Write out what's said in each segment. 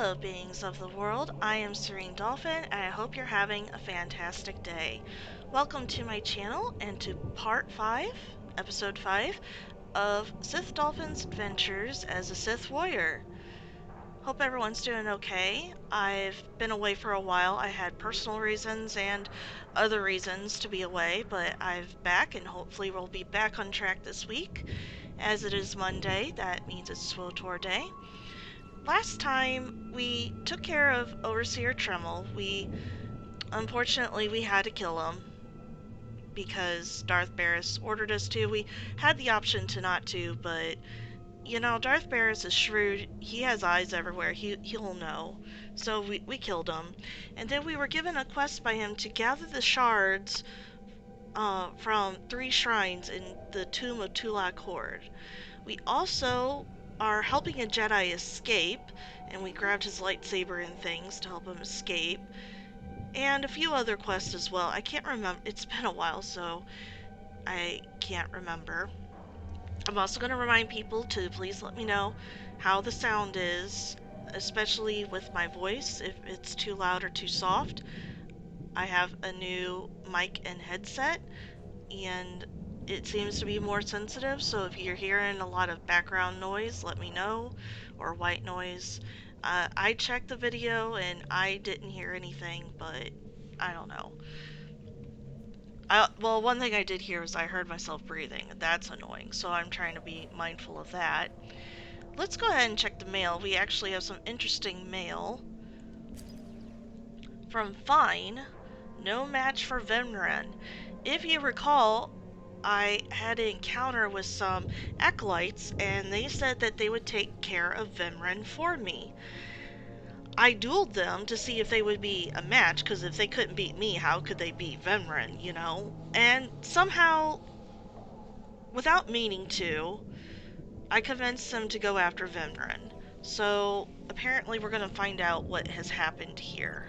Hello, beings of the world. I am SithDolphin, and I hope you're having a fantastic day. Welcome to my channel and to part 5, episode 5, of SithDolphin's adventures as a Sith warrior. Hope everyone's doing okay. I've been away for a while. I had personal reasons and other reasons to be away, but I'm back, and hopefully we'll be back on track this week. As it is Monday, that means it's SWTOR day. Last time we took care of Overseer Tremel. Unfortunately, we had to kill him because Darth Baras ordered us to. We had the option to not to, but you know, Darth Baras is shrewd. He has eyes everywhere. He'll know. So we killed him. And then we were given a quest by him to gather the shards from 3 shrines in the tomb of Twi'lek Horde. We also are helping a Jedi escape, and we grabbed his lightsaber and things to help him escape, and a few other quests as well. I can't remember. It's been a while, so I can't remember. I'm also going to remind people to please let me know how the sound is, especially with my voice, if it's too loud or too soft. I have a new mic and headset, and it seems to be more sensitive, so if you're hearing a lot of background noise, let me know, or white noise. I checked the video and I didn't hear anything, but I don't know. Well, one thing I did hear was I heard myself breathing. That's annoying, so I'm trying to be mindful of that. Let's go ahead and check the mail. We actually have some interesting mail. From Fine, no match for Vemren. If you recall, I had an encounter with some acolytes, and they said that they would take care of Vemren for me. I dueled them to see if they would be a match, because if they couldn't beat me, how could they beat Vemren, you know? And somehow, without meaning to, I convinced them to go after Vemren. So, apparently we're going to find out what has happened here.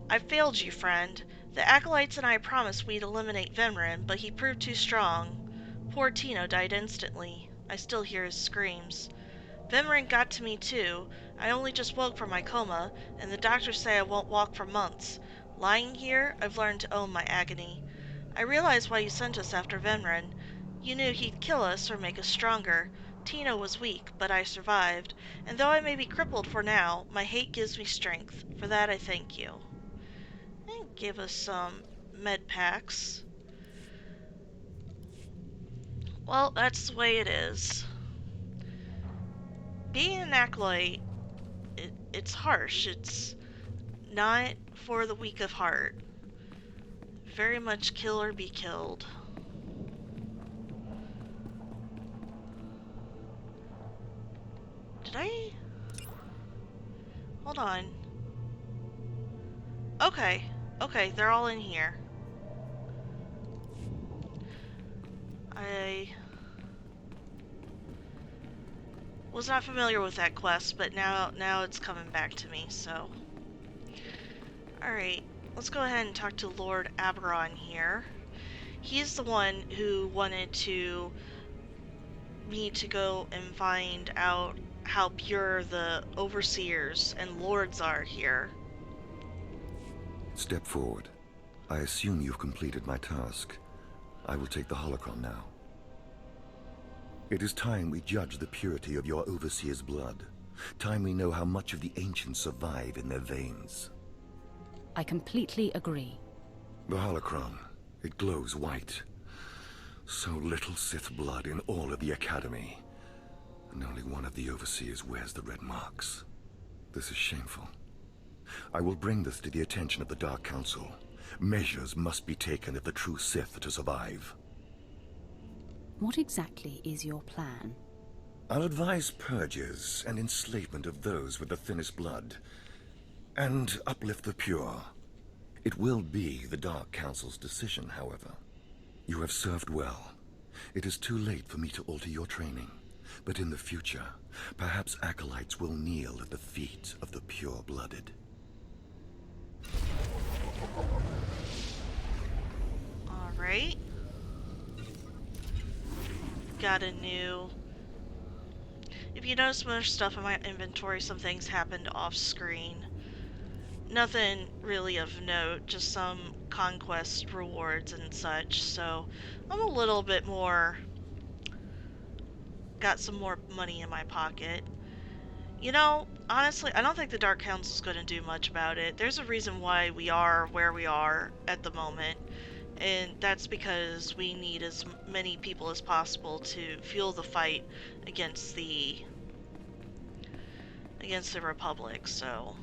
I failed you, friend. The acolytes and I promised we'd eliminate Vemren, but he proved too strong. Poor Tino died instantly. I still hear his screams. Vemren got to me too. I only just woke from my coma, and the doctors say I won't walk for months. Lying here, I've learned to own my agony. I realize why you sent us after Vemren. You knew he'd kill us or make us stronger. Tino was weak, but I survived, and though I may be crippled for now, my hate gives me strength. For that I thank you. And give us some med packs. Well, that's the way it is. Being an acolyte, it's harsh. It's not for the weak of heart. Very much kill or be killed. Did I? Hold on. Okay. Okay, they're all in here. I was not familiar with that quest, but now it's coming back to me, so. Alright, let's go ahead and talk to Lord Aberon here. He's the one who wanted me to go and find out how pure the overseers and lords are here. Step forward. I assume you've completed my task. I will take the holocron now. It is time we judge the purity of your overseer's blood. Time we know how much of the ancients survive in their veins. I completely agree. The holocron, it glows white. So little Sith blood in all of the Academy. And only one of the overseers wears the red marks. This is shameful. I will bring this to the attention of the Dark Council. Measures must be taken if the true Sith are to survive. What exactly is your plan? I'll advise purges and enslavement of those with the thinnest blood, and uplift the pure. It will be the Dark Council's decision, however. You have served well. It is too late for me to alter your training, but in the future, perhaps acolytes will kneel at the feet of the pure-blooded. Alright. Got a new If you notice more stuff in my inventory, some things happened off screen. Nothing really of note, just some conquest rewards and such, so I'm a little bit more... got some more money in my pocket. You know, honestly, I don't think the Dark Council's going to do much about it. There's a reason why we are where we are at the moment, and that's because we need as many people as possible to fuel the fight against the Republic, so...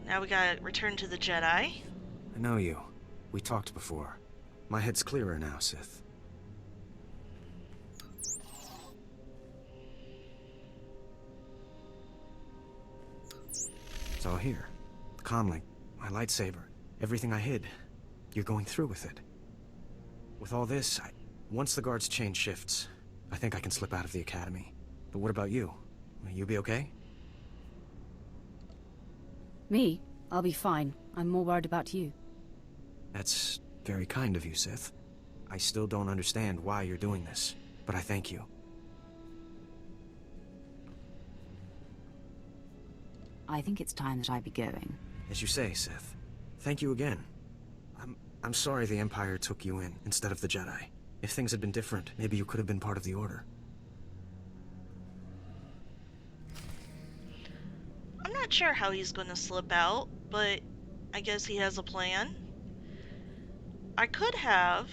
Now we gotta return to the Jedi. I know you. We talked before. My head's clearer now, Sith. It's all here. The comlink, my lightsaber, everything I hid. You're going through with it. With all this, once the guards change shifts, I think I can slip out of the academy. But what about you? Will you be okay? Me? I'll be fine. I'm more worried about you. That's very kind of you, Sith. I still don't understand why you're doing this, but I thank you. I think it's time that I be going. As you say, Sith. Thank you again. I'm sorry the Empire took you in instead of the Jedi. If things had been different, maybe you could have been part of the Order. I'm not sure how he's going to slip out, but I guess he has a plan. I could have,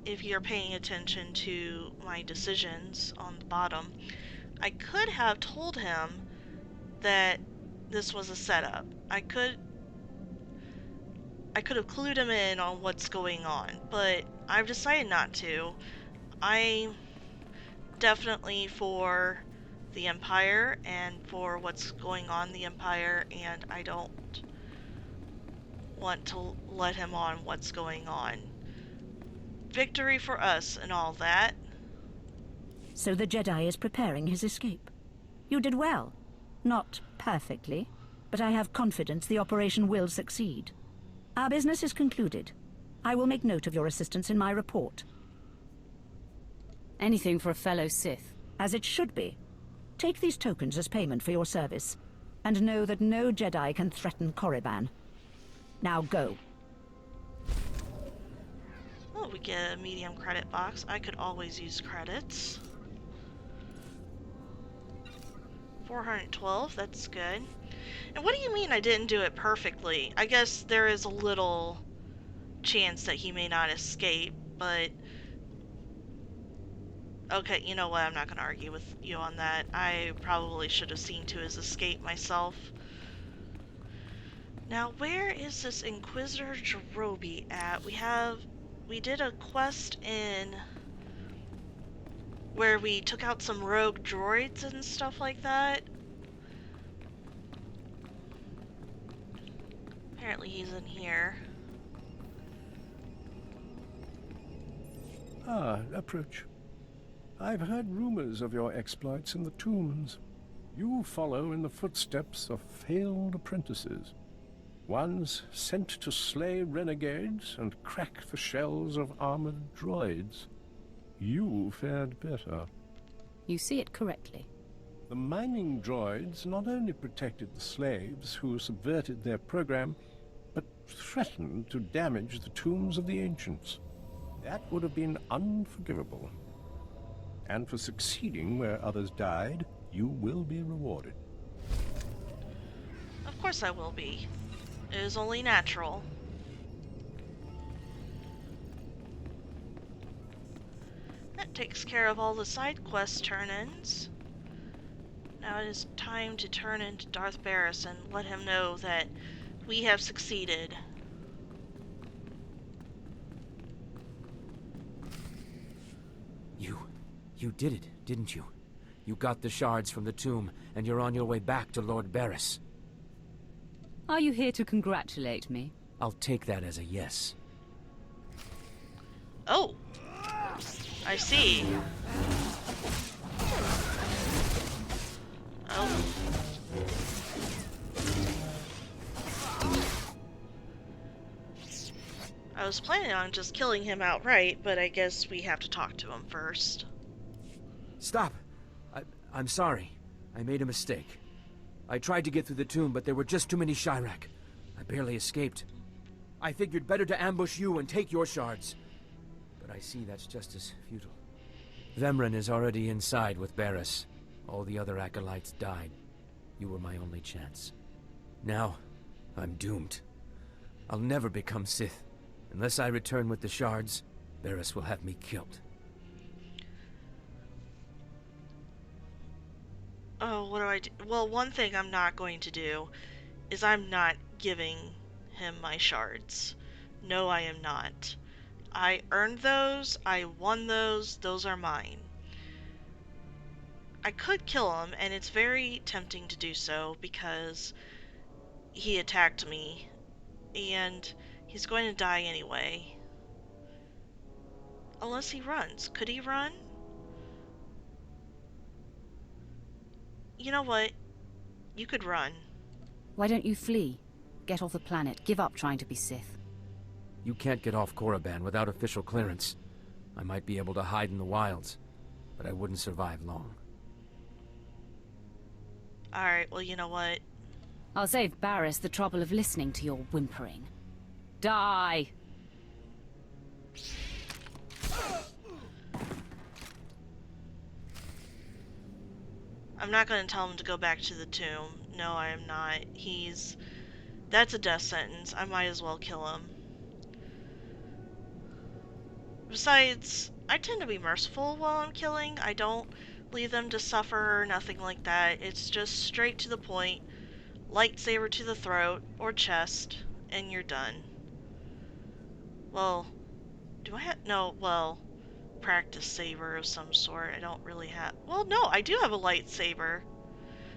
if you're paying attention to my decisions on the bottom, I could have told him that this was a setup. I could have clued him in on what's going on, but I've decided not to. I'm definitely for the Empire and for what's going on in the Empire, and I don't want to let him on what's going on. Victory for us and all that. So the Jedi is preparing his escape. You did well. Not perfectly, but I have confidence the operation will succeed. Our business is concluded. I will make note of your assistance in my report. Anything for a fellow Sith. As it should be. Take these tokens as payment for your service, and know that no Jedi can threaten Korriban. Now go. Oh, we get a medium credit box. I could always use credits. 412, that's good. And what do you mean I didn't do it perfectly? I guess there is a little chance that he may not escape, but... Okay, you know what? I'm not going to argue with you on that. I probably should have seen to his escape myself. Now, where is this Inquisitor Jerobi at? We did a quest in where we took out some rogue droids and stuff like that. Apparently he's in here. Ah, approach. I've heard rumors of your exploits in the tombs. You follow in the footsteps of failed apprentices. Ones sent to slay renegades and crack the shells of armored droids. You fared better. You see it correctly. The mining droids not only protected the slaves who subverted their program, but threatened to damage the tombs of the ancients. That would have been unforgivable. And for succeeding where others died, you will be rewarded. Of course I will be. It is only natural. That takes care of all the side quest turn-ins. Now it is time to turn into Darth Baras and let him know that we have succeeded. You did it, didn't you? You got the shards from the tomb, and you're on your way back to Lord Baras. Are you here to congratulate me? I'll take that as a yes. Oh! I see. Oh. I was planning on just killing him outright, but I guess we have to talk to him first. Stop! I'm sorry. I made a mistake. I tried to get through the tomb, but there were just too many Chirac. I barely escaped. I figured better to ambush you and take your shards. But I see that's just as futile. Vemran is already inside with Baras. All the other acolytes died. You were my only chance. Now, I'm doomed. I'll never become Sith. Unless I return with the shards, Baras will have me killed. Oh, what do I do? Well, one thing I'm not going to do is I'm not giving him my shards. No, I am not. I earned those, I won those are mine. I could kill him, and it's very tempting to do so because he attacked me, and he's going to die anyway. Unless he runs. Could he run? You know what? You could run. Why don't you flee? Get off the planet. Give up trying to be Sith. You can't get off Korriban without official clearance. I might be able to hide in the wilds, but I wouldn't survive long. Alright, well, you know what? I'll save Baras the trouble of listening to your whimpering. Die! I'm not going to tell him to go back to the tomb. No, I am not. That's a death sentence. I might as well kill him. Besides, I tend to be merciful while I'm killing. I don't leave them to suffer or nothing like that. It's just straight to the point. Lightsaber to the throat or chest, and you're done. Well, do I have... No, well, practice saber of some sort. I don't really have... Well, no, I do have a lightsaber.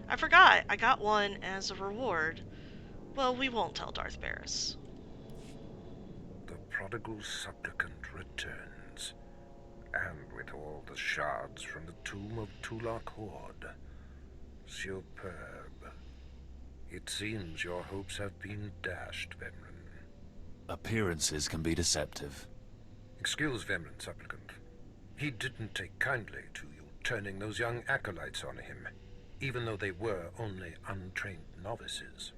I forgot. I got one as a reward. Well, we won't tell Darth Baras. The prodigal supplicant returns, and with all the shards from the tomb of Twi'lek Horde. Superb. It seems your hopes have been dashed, Vemran. Appearances can be deceptive. Excuse Vemran, supplicant. He didn't take kindly to you turning those young acolytes on him, even though they were only untrained novices.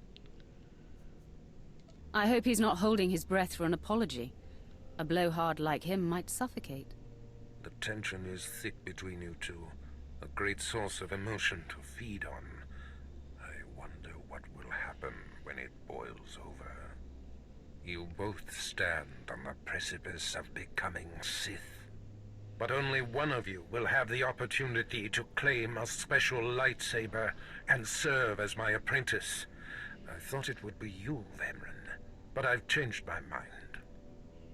I hope he's not holding his breath for an apology. A blowhard like him might suffocate. The tension is thick between you two, a great source of emotion to feed on. I wonder what will happen when it boils over. You both stand on the precipice of becoming Sith. But only one of you will have the opportunity to claim a special lightsaber and serve as my apprentice. I thought it would be you, Vemran, but I've changed my mind.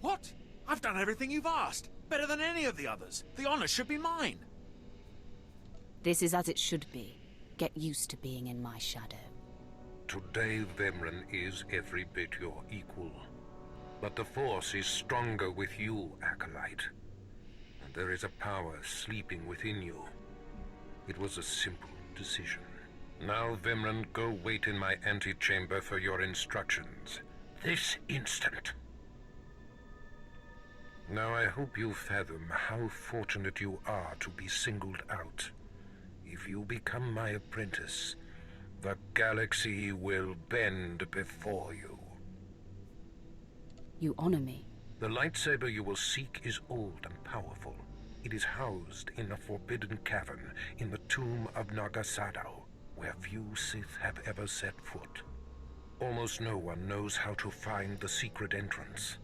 What? I've done everything you've asked. Better than any of the others. The honor should be mine. This is as it should be. Get used to being in my shadow. Today, Vemran is every bit your equal. But the Force is stronger with you, Acolyte. And there is a power sleeping within you. It was a simple decision. Now, Vemran, go wait in my antechamber for your instructions. This instant. Now, I hope you fathom how fortunate you are to be singled out. If you become my apprentice, the galaxy will bend before you. You honor me. The lightsaber you will seek is old and powerful. It is housed in a forbidden cavern in the tomb of Naga Sadow, where few Sith have ever set foot. Almost no one knows how to find the secret entrance.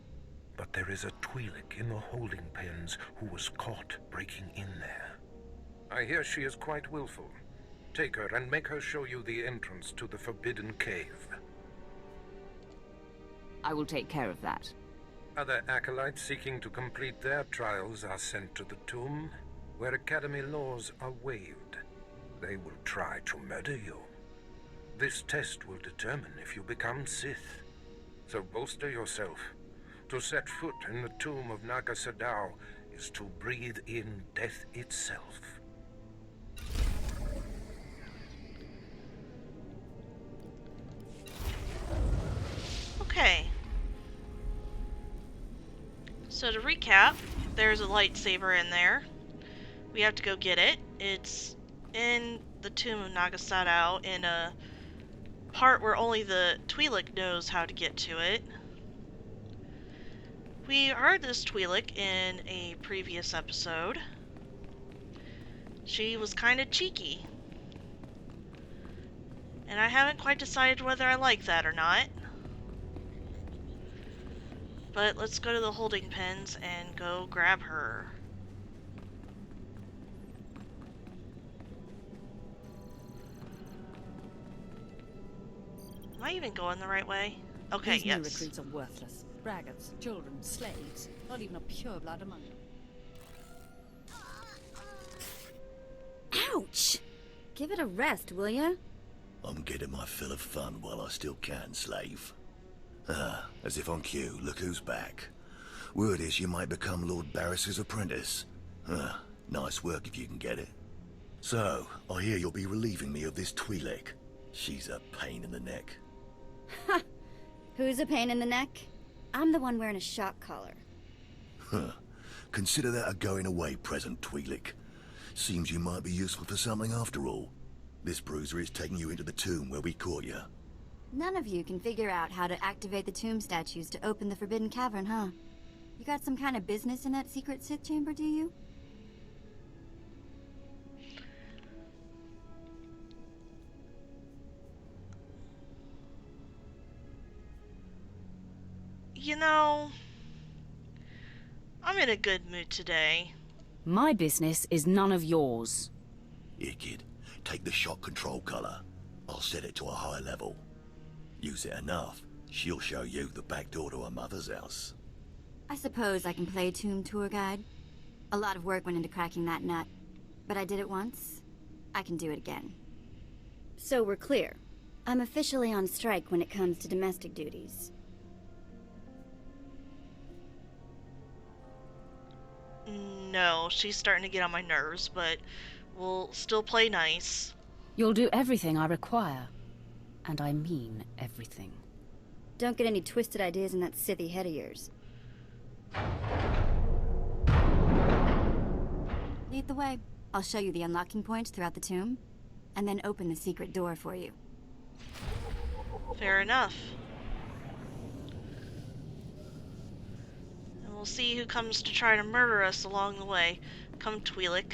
But there is a Twi'lek in the holding pens who was caught breaking in there. I hear she is quite willful. Take her and make her show you the entrance to the forbidden cave. I will take care of that. Other acolytes seeking to complete their trials are sent to the tomb, where Academy laws are waived. They will try to murder you. This test will determine if you become Sith. So bolster yourself. To set foot in the tomb of Naga Sadow is to breathe in death itself. Okay. So to recap, there's a lightsaber in there. We have to go get it. It's in the tomb of Naga Sadow in a part where only the Twi'lek knows how to get to it. We heard this Twi'lek in a previous episode. She was kind of cheeky. And I haven't quite decided whether I like that or not. But let's go to the holding pens and go grab her. Am I even going the right way? Okay, These yes. new recruits are worthless. Braggarts, children, slaves. Not even a pure blood among them. Ouch! Give it a rest, will ya? I'm getting my fill of fun while I still can, slave. As if on cue, look who's back. Word is you might become Lord Barris's apprentice. Nice work if you can get it. So, I hear you'll be relieving me of this Twi'lek. She's a pain in the neck. Ha! Who's a pain in the neck? I'm the one wearing a shock collar. Consider that a going-away present, Twi'lek. Seems you might be useful for something after all. This bruiser is taking you into the tomb where we caught you. None of you can figure out how to activate the tomb statues to open the Forbidden Cavern, huh? You got some kind of business in that secret Sith chamber, do you? You know, I'm in a good mood today. My business is none of yours. Here, kid. Take the shock control collar. I'll set it to a high level. Use it enough, she'll show you the back door to her mother's house. I suppose I can play tomb tour guide. A lot of work went into cracking that nut. But I did it once. I can do it again. So we're clear. I'm officially on strike when it comes to domestic duties. No, she's starting to get on my nerves, but we'll still play nice. You'll do everything I require. And I mean everything. Don't get any twisted ideas in that Sithy head of yours. Lead the way. I'll show you the unlocking points throughout the tomb, and then open the secret door for you. Fair enough. And we'll see who comes to try to murder us along the way. Come, Twi'lek.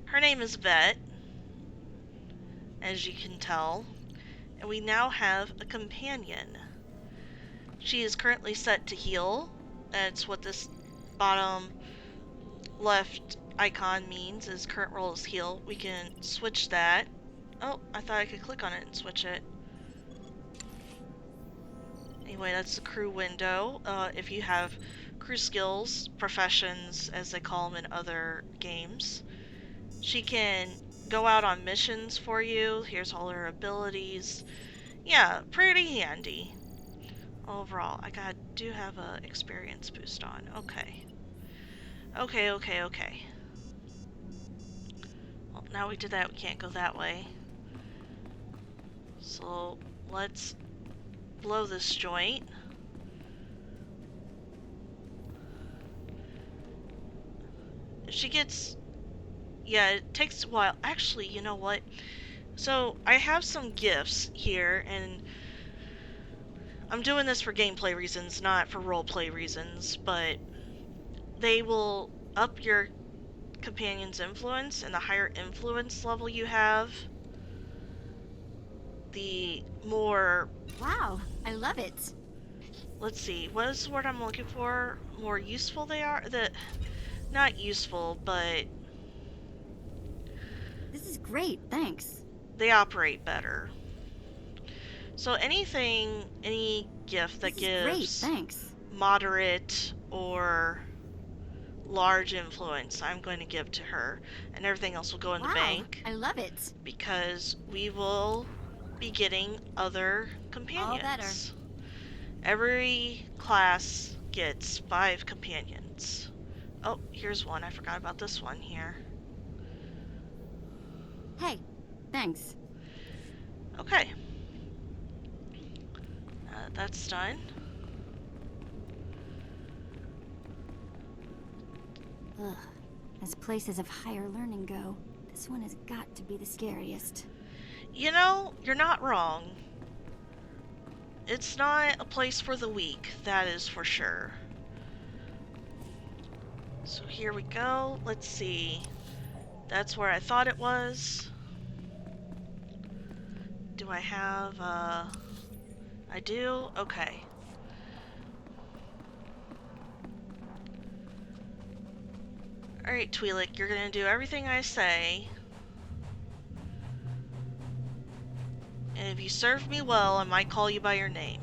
Her name is Vet, as you can tell. And we now have a companion. She is currently set to heal. That's what this bottom left icon means, is current role is heal. We can switch that. Oh, I thought I could click on it and switch it. Anyway, that's the crew window. If you have crew skills, professions, as they call them in other games. She can go out on missions for you. Here's all her abilities. Yeah, pretty handy. Overall, I do have a experience boost on. Okay. Okay. Well, now we did that, we can't go that way. So, let's blow this joint. If she gets... Yeah, it takes a while. Actually, you know what? So, I have some gifts here, and I'm doing this for gameplay reasons, not for roleplay reasons, but they will up your companion's influence, and the higher influence level you have, the more... Wow, I love it. Let's see, what is the word I'm looking for? More useful they are? Not useful, but... This is great, thanks. They operate better. So any gift that gives great, thanks. moderate or large influence, I'm going to give to her. And everything else will go in the bank. I love it. Because we will be getting other companions. All better. Every class gets 5 companions. Oh, here's one. I forgot about this one here. Hey, thanks. Okay. That's done. Ugh. As places of higher learning go, the This one has got to be the scariest. You know, you're not wrong. It's not a place for the weak, that is for sure. So here we go. Let's see. That's where I thought it was. Do I have, I do? Okay. Alright, Twi'lek, you're gonna do everything I say. And if you serve me well, I might call you by your name.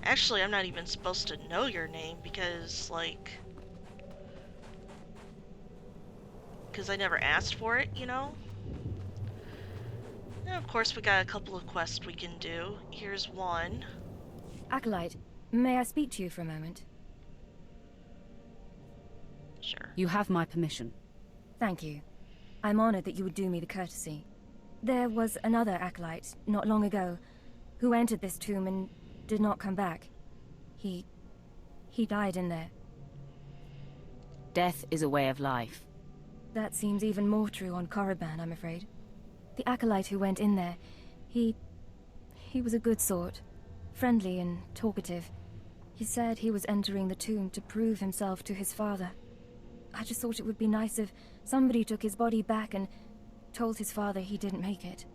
Actually, I'm not even supposed to know your name because, like... because I never asked for it, you know? And of course, we got a couple of quests we can do. Here's one. Acolyte, may I speak to you for a moment? Sure. You have my permission. Thank you. I'm honored that you would do me the courtesy. There was another acolyte, not long ago, who entered this tomb and did not come back. He died in there. Death is a way of life. That seems even more true on Korriban, I'm afraid. The acolyte who went in there, he was a good sort. Friendly and talkative. He said he was entering the tomb to prove himself to his father. I just thought it would be nice if somebody took his body back and told his father he didn't make it.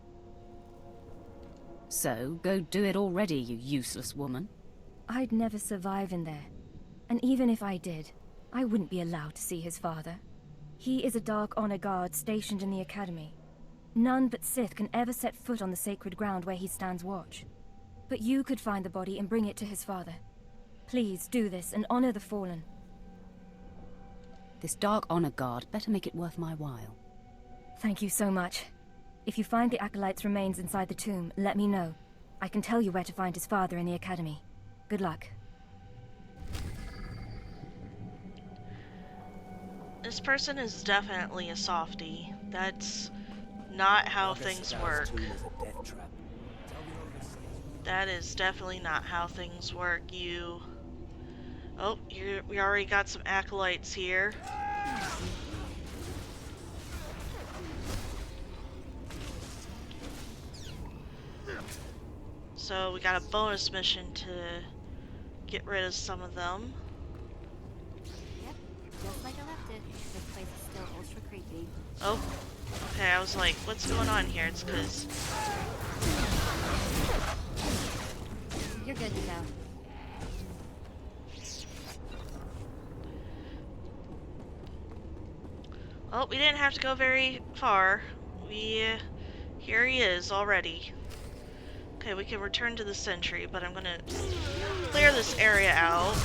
So, go do it already, you useless woman. I'd never survive in there. And even if I did, I wouldn't be allowed to see his father. He is a Dark Honor Guard stationed in the Academy. None but Sith can ever set foot on the sacred ground where he stands watch. But you could find the body and bring it to his father. Please do this and honor the fallen. This Dark Honor Guard better make it worth my while. Thank you so much. If you find the Acolyte's remains inside the tomb, let me know. I can tell you where to find his father in the Academy. Good luck. This person is definitely a softie. That's not how things work. That is definitely not how things work. You... Oh, we already got some acolytes here. So we got a bonus mission to get rid of some of them. Yep, just like I left it. This place is still ultra creepy. Oh, okay, I was like, what's going on here? It's because... You're good to go. Well, we didn't have to go very far. Here he is already. Okay, we can return to the sentry, but I'm gonna clear this area out.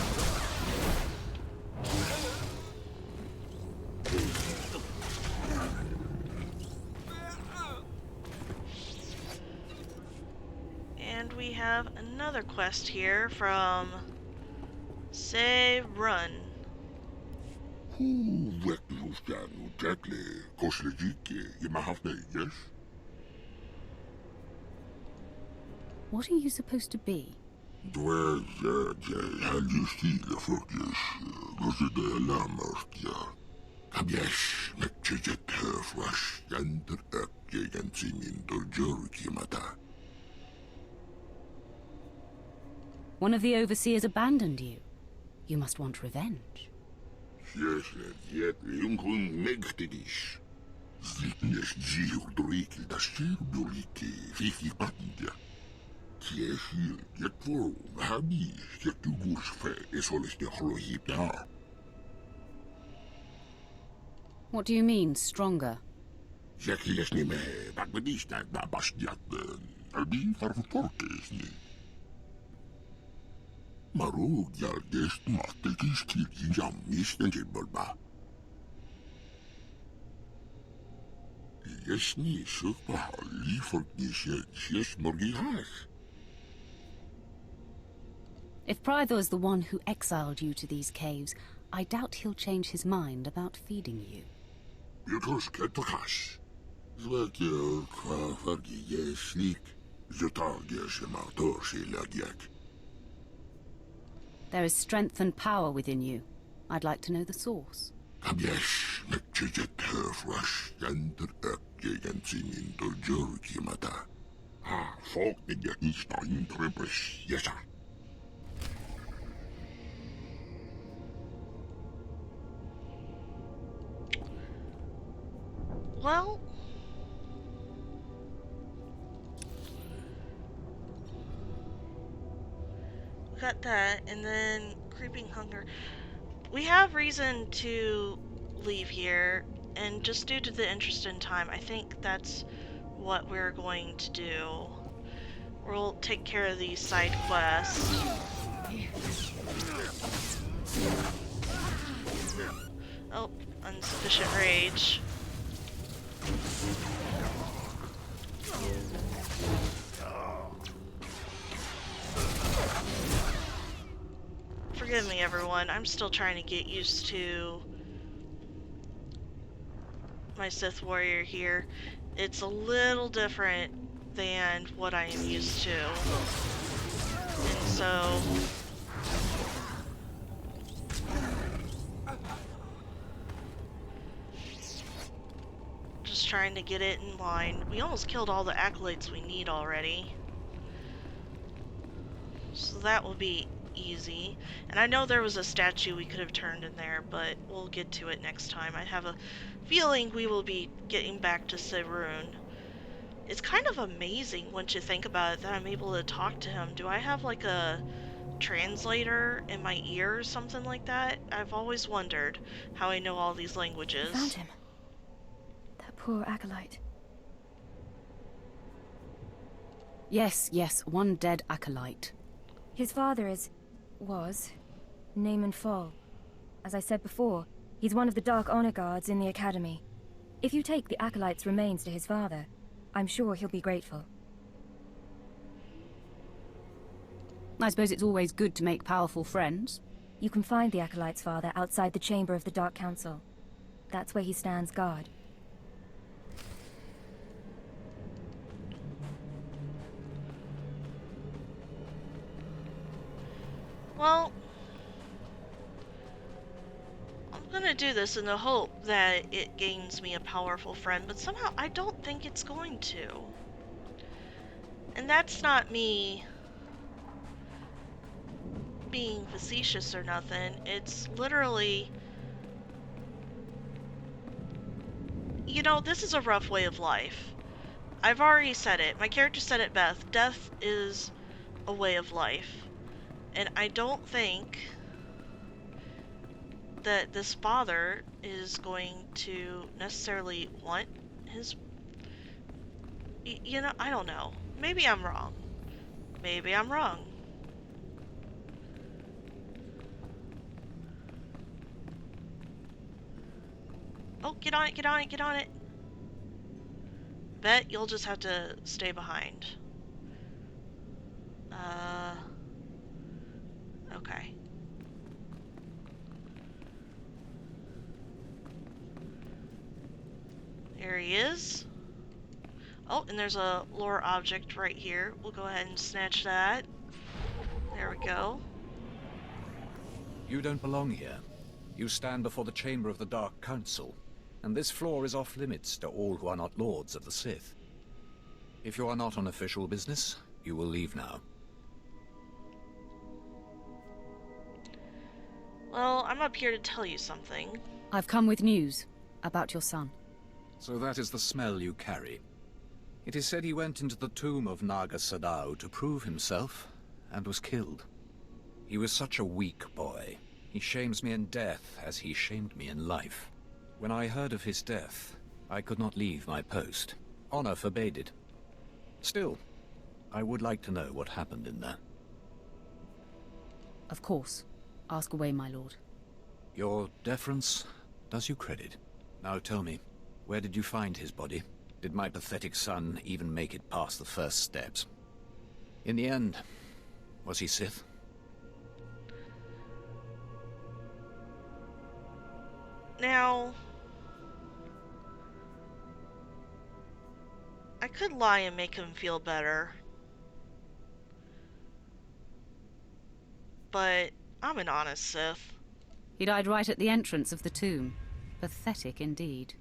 And we have another quest here from Say Run. What are you supposed to be? One of the overseers abandoned you. You must want revenge. What do you mean, stronger? If Prythor's the one who exiled you to these caves, I doubt he'll change his mind about feeding you. There is strength and power within you. I'd like to know the source. Kabiesh mekczyjet rush yender ekjegen sinin doljur kimata. Ah, folk nigga instein trebus yesa. Well, got that, and then creeping hunger. We have reason to leave here, and just due to the interest in time, I think that's what we're going to do. We'll take care of these side quests. Oh, insufficient rage. Forgive me, everyone. I'm still trying to get used to my Sith warrior here. It's a little different than what I am used to. And so just trying to get it in line. We almost killed all the acolytes we need already. So that will be easy. And I know there was a statue we could have turned in there, but we'll get to it next time. I have a feeling we will be getting back to Sivrun. It's kind of amazing once you think about it that I'm able to talk to him. Do I have like a translator in my ear or something like that? I've always wondered how I know all these languages. I found him. That poor acolyte. Yes, yes, one dead acolyte. His father was Naaman Fall. As I said before, he's one of the Dark Honor Guards in the Academy. If you take the acolyte's remains to his father, I'm sure he'll be grateful. I suppose it's always good to make powerful friends. You can find the acolyte's father outside the chamber of the Dark Council. That's where he stands guard. Well, I'm gonna do this in the hope that it gains me a powerful friend, but somehow I don't think it's going to. And that's not me being facetious or nothing. It's literally, you know, this is a rough way of life. I've already said it. My character said it best. Death is a way of life. And I don't think that this father is going to necessarily want his... You know, I don't know. Maybe I'm wrong. Maybe I'm wrong. Oh, get on it, get on it, get on it. Bet you'll just have to stay behind. Okay. There he is. Oh, and there's a lore object right here. We'll go ahead and snatch that. There we go. You don't belong here. You stand before the chamber of the Dark Council, and this floor is off limits to all who are not lords of the Sith. If you are not on official business, you will leave now. Well, I'm up here to tell you something. I've come with news about your son. So that is the smell you carry. It is said he went into the tomb of Naga Sadow to prove himself, and was killed. He was such a weak boy. He shames me in death as he shamed me in life. When I heard of his death, I could not leave my post. Honor forbade it. Still, I would like to know what happened in there. Of course. Ask away, my lord. Your deference does you credit. Now tell me, where did you find his body? Did my pathetic son even make it past the first steps? In the end, was he Sith? Now, I could lie and make him feel better, but I'm an honest Sith. He died right at the entrance of the tomb. Pathetic indeed.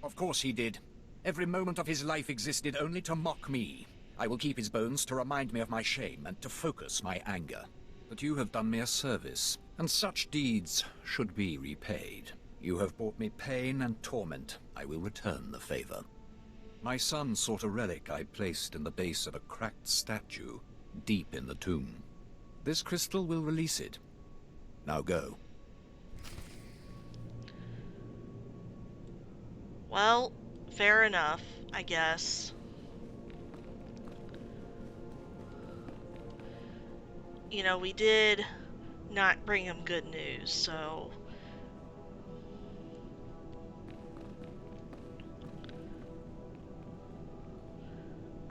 Of course he did. Every moment of his life existed only to mock me. I will keep his bones to remind me of my shame and to focus my anger. But you have done me a service, and such deeds should be repaid. You have brought me pain and torment. I will return the favor. My son sought a relic I placed in the base of a cracked statue, deep in the tomb. This crystal will release it. Now go. Well, fair enough, I guess. You know, we did not bring him good news, so...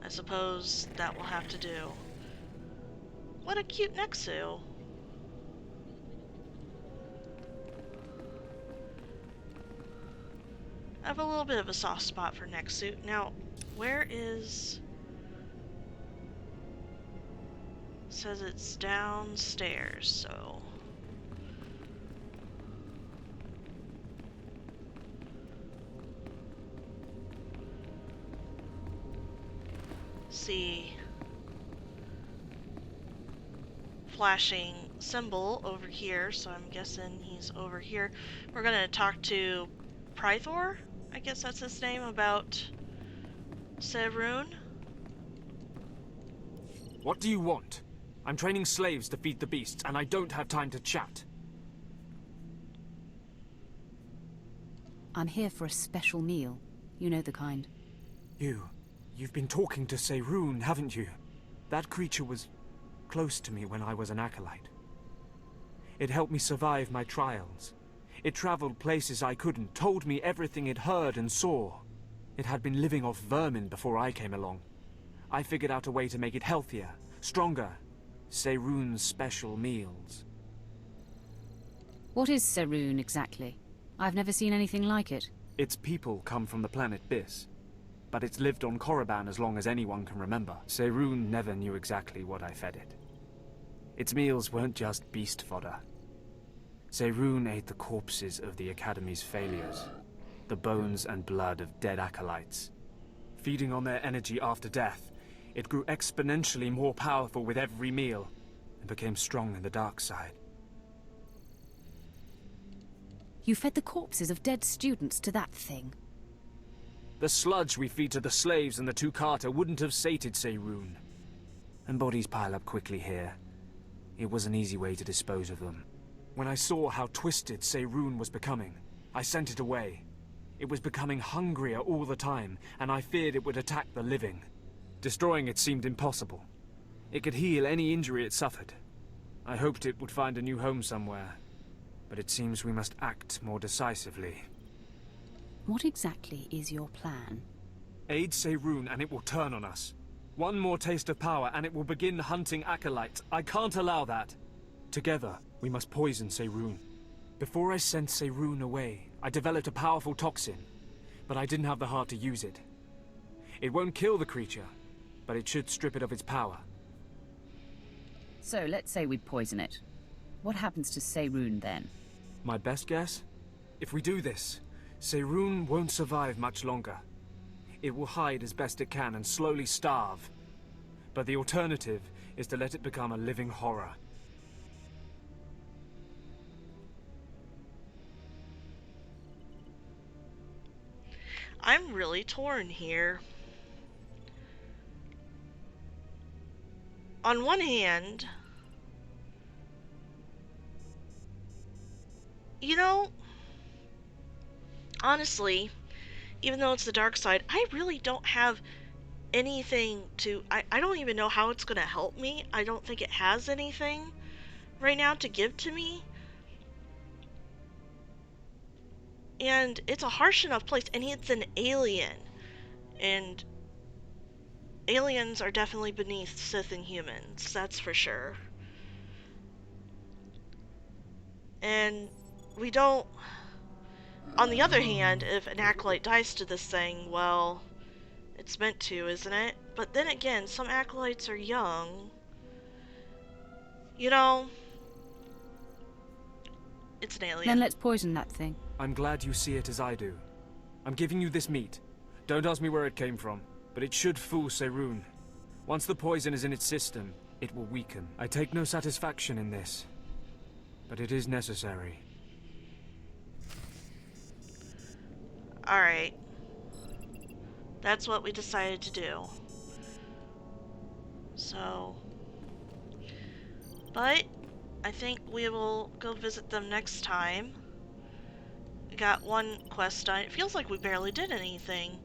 I suppose that will have to do. What a cute Nexu. I have a little bit of a soft spot for Nexu. Now, where is... Says it's downstairs, so... See... Flashing symbol over here, so I'm guessing he's over here. We're gonna talk to Prythor? I guess that's his name, about Serun. What do you want? I'm training slaves to feed the beasts, and I don't have time to chat. I'm here for a special meal. You know the kind. You've been talking to Serun, haven't you? That creature was close to me when I was an acolyte. It helped me survive my trials. It traveled places I couldn't, told me everything it heard and saw. It had been living off vermin before I came along. I figured out a way to make it healthier, stronger. Serun's special meals. What is Serun exactly? I've never seen anything like it. Its people come from the planet Bis, but it's lived on Korriban as long as anyone can remember. Serun never knew exactly what I fed it. Its meals weren't just beast fodder. Serun ate the corpses of the Academy's failures, the bones and blood of dead acolytes. Feeding on their energy after death, it grew exponentially more powerful with every meal, and became strong in the dark side. You fed the corpses of dead students to that thing? The sludge we feed to the slaves and the two Carter wouldn't have sated Serun. And bodies pile up quickly here. It was an easy way to dispose of them. When I saw how twisted Serun was becoming, I sent it away. It was becoming hungrier all the time, and I feared it would attack the living. Destroying it seemed impossible. It could heal any injury it suffered. I hoped it would find a new home somewhere, but it seems we must act more decisively. What exactly is your plan? Aid Serun and it will turn on us. One more taste of power and it will begin hunting acolytes. I can't allow that. Together, we must poison Serun. Before I sent Serun away, I developed a powerful toxin, but I didn't have the heart to use it. It won't kill the creature, but it should strip it of its power. So let's say we poison it. What happens to Serun then? My best guess? If we do this, Serun won't survive much longer. It will hide as best it can and slowly starve. But the alternative is to let it become a living horror. I'm really torn here. On one hand, you know, honestly, even though it's the dark side, I really don't have anything to... I don't even know how it's going to help me. I don't think it has anything right now to give to me. And it's a harsh enough place, and it's an alien. And aliens are definitely beneath Sith and humans, that's for sure. And we don't... On the other hand, if an acolyte dies to this thing, well, it's meant to, isn't it? But then again, some acolytes are young. You know, It's an alien. Then let's poison that thing. I'm glad you see it as I do. I'm giving you this meat. Don't ask me where it came from, but it should fool Serun. Once the poison is in its system, it will weaken. I take no satisfaction in this, but it is necessary. Alright. That's what we decided to do. So... But, I think we will go visit them next time. We got one quest done. It feels like we barely did anything.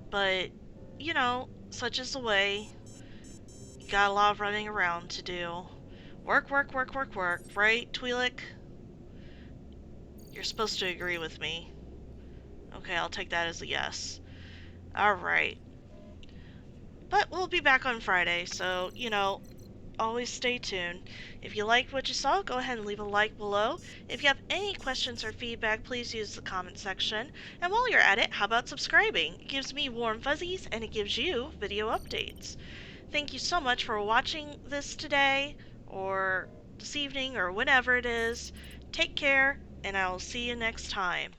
But, you know, such is the way. You got a lot of running around to do. Work, work, work, work, work. Right, Twi'lek? You're supposed to agree with me. Okay, I'll take that as a yes. Alright. But we'll be back on Friday, so, you know, always stay tuned. If you liked what you saw, go ahead and leave a like below. If you have any questions or feedback, please use the comment section. And while you're at it, how about subscribing? It gives me warm fuzzies, and it gives you video updates. Thank you so much for watching this today, or this evening, or whenever it is. Take care, and I will see you next time.